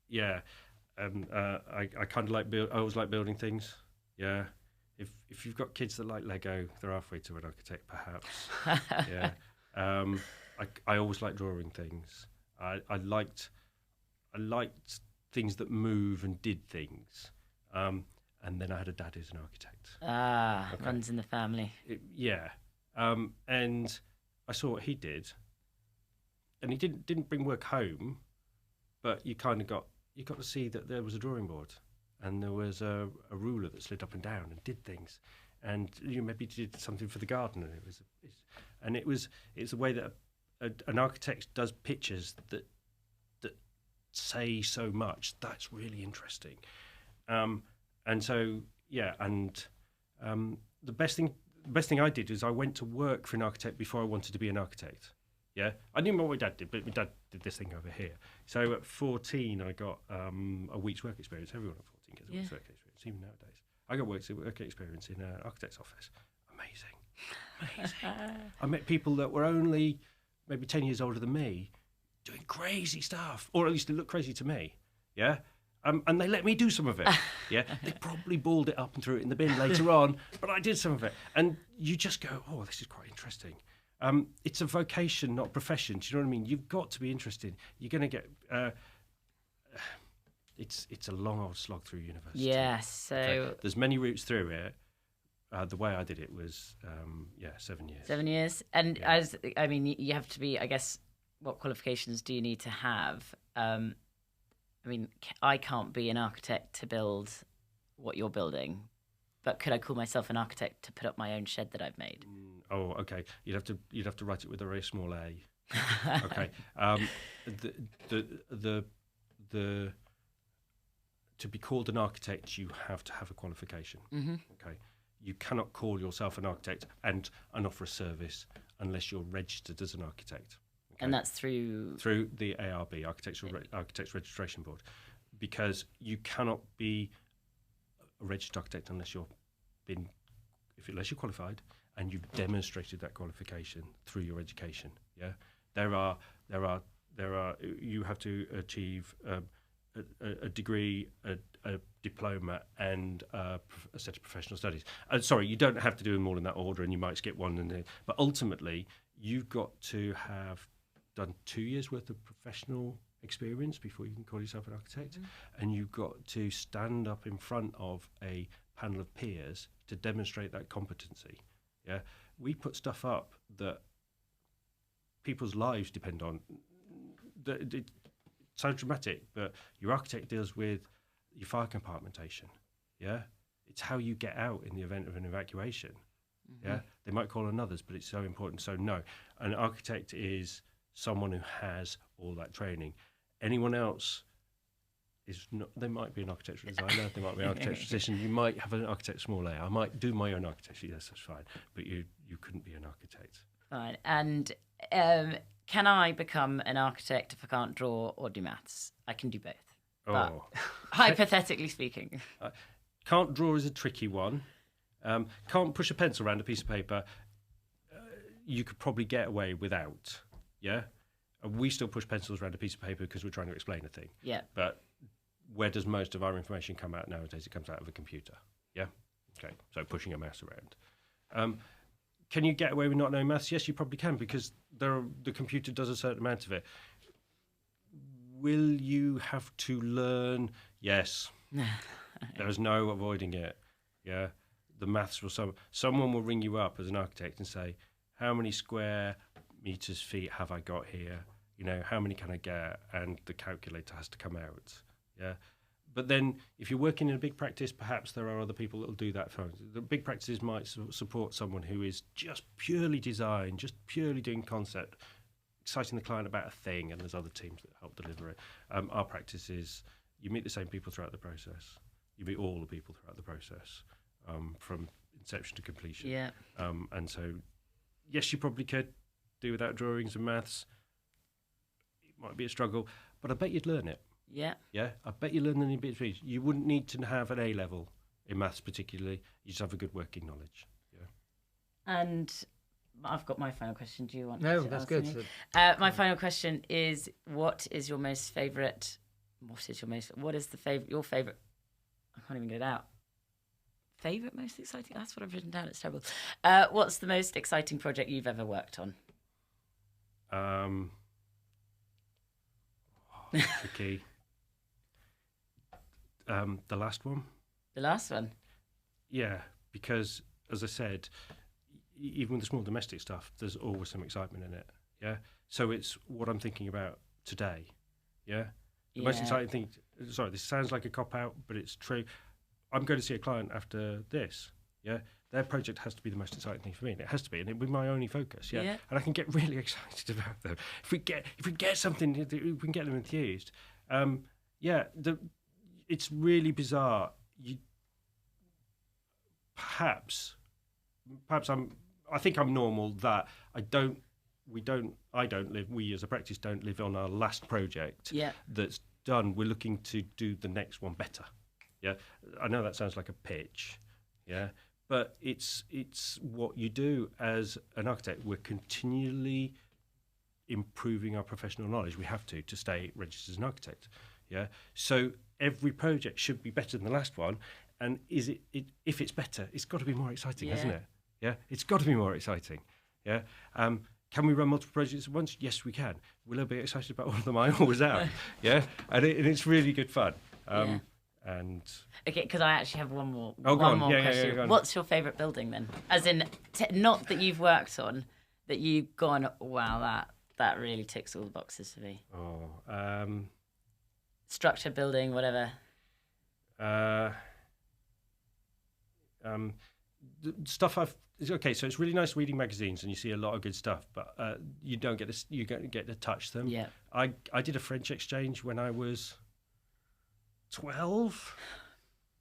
yeah, I kind of like I always like building things. Yeah. If you've got kids that like Lego, they're halfway to an architect, perhaps. Yeah. I always like drawing things. I liked things that move and did things. And then I had a dad who's an architect. Okay. Runs in the family. Yeah. And I saw what he did. And he didn't bring work home, but you kind of got to see that there was a drawing board and there was a ruler that slid up and down and did things. And you maybe did something for the garden, and it's a way that an architect does pictures that say so much. That's really interesting. And so yeah, and the best thing I did is I went to work for an architect before I wanted to be an architect. Yeah, I knew what my dad did, but my dad did this thing over here. So at 14, I got a week's work experience. Everyone at 14 gets a week's work experience, even nowadays. I got work experience in an architect's office. Amazing. I met people that were only maybe 10 years older than me, doing crazy stuff, or at least it looked crazy to me. Yeah. And they let me do some of it. Yeah, they probably balled it up and threw it in the bin later on, but I did some of it. And you just go, oh, this is quite interesting. It's a vocation, not a profession. Do you know what I mean? You've got to be interested. You're going to get. It's a long old slog through university. Yes. So there's many routes through it. The way I did it was 7 years. 7 years, and you have to be. I guess what qualifications do you need to have? I can't be an architect to build what you're building, but could I call myself an architect to put up my own shed that I've made? Oh, okay. You'd have to write it with a very small a. Okay. The to be called an architect, you have to have a qualification. Mm-hmm. Okay. You cannot call yourself an architect and offer a service unless you're registered as an architect. Okay. And that's through the ARB, Architects Registration Board, because you cannot be a registered architect unless you're qualified and you've demonstrated that qualification through your education. Yeah, there are you have to achieve a degree, a diploma, and a set of professional studies. Sorry, you don't have to do them all in that order, and you might skip one, but ultimately you've got to have done 2 years worth of professional experience before you can call yourself an architect, and you've got to stand up in front of a panel of peers to demonstrate that competency. Yeah, we put stuff up that people's lives depend on. It sounds dramatic, but your architect deals with your fire compartmentation. Yeah, it's how you get out in the event of an evacuation. Mm-hmm. Yeah, they might call on others, but it's so important. So no, an architect is someone who has all that training. Anyone else is not. They might be an architectural designer, they might be an architectural assistant, you might have an architect small a. I might do my own architecture, yes, that's fine, but you couldn't be an architect. Fine. And can I become an architect if I can't draw or do maths? I can do both. But hypothetically speaking. Can't draw is a tricky one. Can't push a pencil around a piece of paper. You could probably get away without. Yeah, we still push pencils around a piece of paper because we're trying to explain a thing. Yeah. But where does most of our information come out nowadays? It comes out of a computer. Yeah. Okay. So pushing a mouse around. Can you get away with not knowing maths? Yes, you probably can, because the computer does a certain amount of it. Will you have to learn? Yes. There is no avoiding it. Yeah. The maths will. Someone will ring you up as an architect and say, how many square meters, feet have I got here? You know, how many can I get? And the calculator has to come out. Yeah. But then if you're working in a big practice, perhaps there are other people that will do that for you. The big practices might support someone who is just purely design, just purely doing concept, exciting the client about a thing, and there's other teams that help deliver it. Our practice is you meet the same people throughout the process. You meet all the people throughout the process, from inception to completion. Yeah. And so, yes, you probably could do without drawings and maths. It might be a struggle, but I bet you'd learn it. Yeah. Yeah, I bet you learn any bits. You wouldn't need to have an A level in maths particularly. You just have a good working knowledge. Yeah. And I've got my final question. Do you want? No, to that's ask good. me? My final question is: what is your favorite? Your favorite? I can't even get it out. Favorite, most exciting? That's what I've written down. It's terrible. What's the most exciting project you've ever worked on? Tricky. The last one. The last one. Yeah, because as I said, even with the small domestic stuff, there's always some excitement in it. Yeah. So it's what I'm thinking about today. Yeah. The most exciting thing. Sorry, this sounds like a cop out, but it's true. I'm going to see a client after this. Yeah. Their project has to be the most exciting thing for me. And it has to be, and it will be my only focus. Yeah. And I can get really excited about them if we get something. We can get them enthused. It's really bizarre. Perhaps I think I'm normal that we as a practice don't live on our last project that's done. We're looking to do the next one better. Yeah. I know that sounds like a pitch. Yeah. But it's what you do as an architect. We're continually improving our professional knowledge. We have to stay registered as an architect. Yeah. So every project should be better than the last one. And if it's better, it's got to be more exciting, hasn't it? Yeah, it's got to be more exciting. Yeah. Can we run multiple projects at once? Yes, we can. Will I be excited about all of them? I always am. Yeah, and it's really good fun. And okay, because I actually have one more. Oh, one more yeah, question. yeah, go on. What's your favourite building then? As in, not that you've worked on, that you've gone, wow, that really ticks all the boxes for me. Structure, building, whatever. The stuff okay, so it's really nice reading magazines and you see a lot of good stuff, but you don't get to touch them. Yeah. I did a French exchange when I was 12.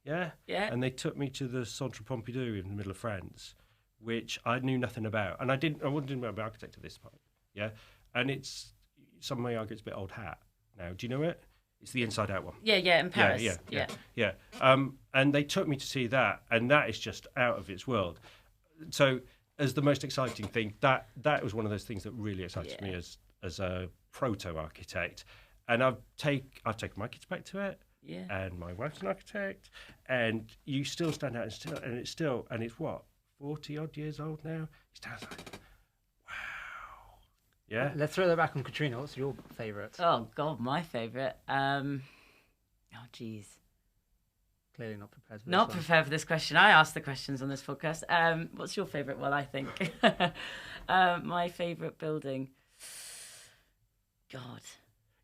Yeah. And they took me to the Centre Pompidou in the middle of France, which I knew nothing about, and I wasn't know about architect at this point. Yeah. And some may argue it's a bit old hat now. Do you know it? It's the Inside Out one. Yeah, in Paris. Yeah. And they took me to see that, and that is just out of its world. So, as the most exciting thing, that was one of those things that really excited me as a proto architect. And I've taken my kids back to it. Yeah. And my wife's an architect, and you still stand out, and it's what, 40 odd years old now. You stand like, wow. Yeah. Let's throw that back on Katrina. What's your favourite? Oh God, my favourite. Geez. Clearly not prepared for this Not one. prepared for this question. I asked the questions on this podcast. What's your favourite? Well, I think my favourite building. God.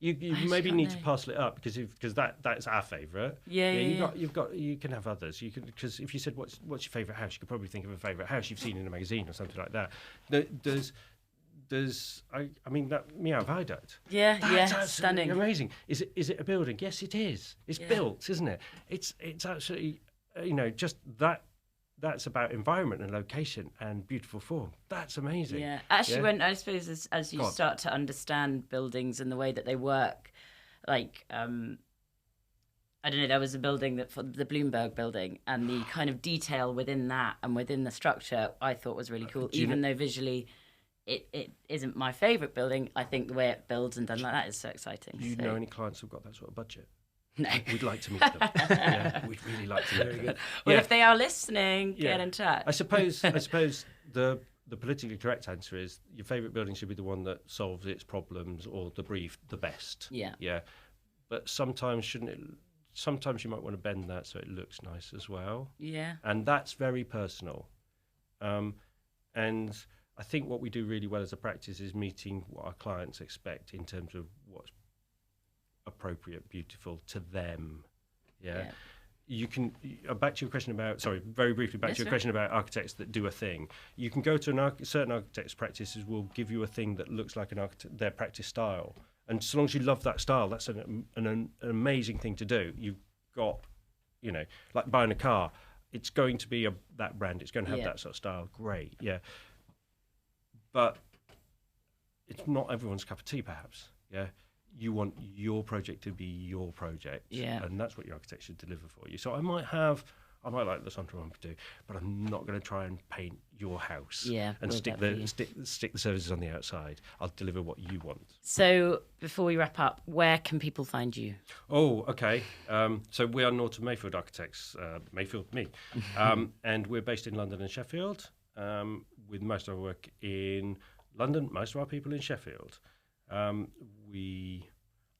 You maybe need to parcel it up because that's our favourite. Yeah. You can have others. You can, because if you said what's your favourite house, you could probably think of a favourite house you've seen in a magazine or something like that. I mean that Meow Viaduct. Yeah, stunning, amazing. Is it a building? Yes, it is. It's built, isn't it? It's absolutely just that. That's about environment and location and beautiful form. That's amazing. Yeah, actually, when I suppose as you start to understand buildings and the way that they work, like I don't know, there was a building the Bloomberg building, and the kind of detail within that and within the structure I thought was really cool. Even though visually it isn't my favourite building, I think the way it builds and done like that is so exciting. Do you know any clients who've got that sort of budget? No. We'd like to meet them. We'd really like to meet them. Well, if they are listening, get in touch. I suppose the politically correct answer is your favourite building should be the one that solves its problems or the brief the best. Yeah. But sometimes sometimes you might want to bend that so it looks nice as well. Yeah. And that's very personal. And I think what we do really well as a practice is meeting what our clients expect in terms of what's appropriate, beautiful to them. You can back to your question about very briefly back to your question about architects that do a thing. You can go to certain architects' practices will give you a thing that looks like their practice style, and so long as you love that style, that's an amazing thing to do. You've got, like buying a car, it's going to be that brand, it's going to have that sort of style. Great, but it's not everyone's cup of tea, perhaps. You want your project to be your project, and that's what your architect should deliver for you. So I might have I might like the central one too, but I'm not going to try and paint your house Yeah, and will stick that be- the services on the outside. I'll deliver what you want. So before we wrap up, where can people find you? Oh, okay. So we are Norton Mayfield Architects, Mayfield, me. And we're based in London and Sheffield, with most of our work in London, most of our people in Sheffield. We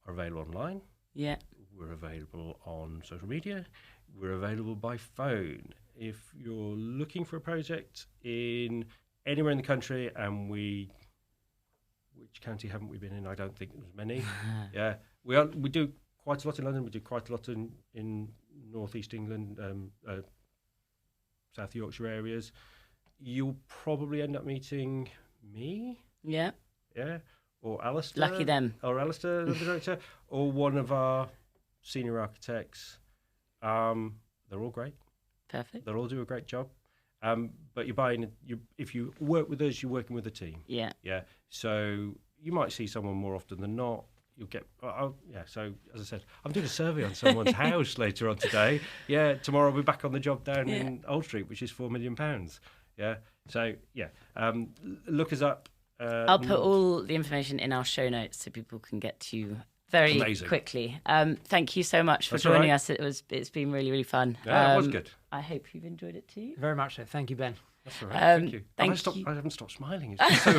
are available online. Yeah. We're available on social media. We're available by phone. If you're looking for a project in anywhere in the country, and which county haven't we been in? I don't think there's many. Yeah, we do quite a lot in London. We do quite a lot in North East England, South Yorkshire areas. You'll probably end up meeting me. Yeah. Yeah, or Alistair. Lucky them. Or Alistair, the director, or one of our senior architects. They're all great. Perfect. They'll all do a great job. But if you work with us, you're working with a team. Yeah. Yeah. So you might see someone more often than not. You'll get. Yeah. So as I said, I'm doing a survey on someone's house later on today. Yeah. Tomorrow I'll be back on the job down in Old Street, which is £4 million. Yeah. So yeah. Look us up. I'll put all the information in our show notes so people can get to you very quickly. Thank you so much for joining us. It's been really, really fun. Yeah, it was good. I hope you've enjoyed it too. Very much so. Thank you, Ben. That's all right. Thank you. I haven't stopped smiling. It's so,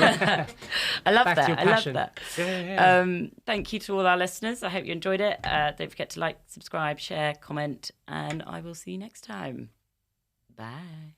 I love Back to that. your I love passion. that. yeah. Thank you to all our listeners. I hope you enjoyed it. Don't forget to like, subscribe, share, comment, and I will see you next time. Bye.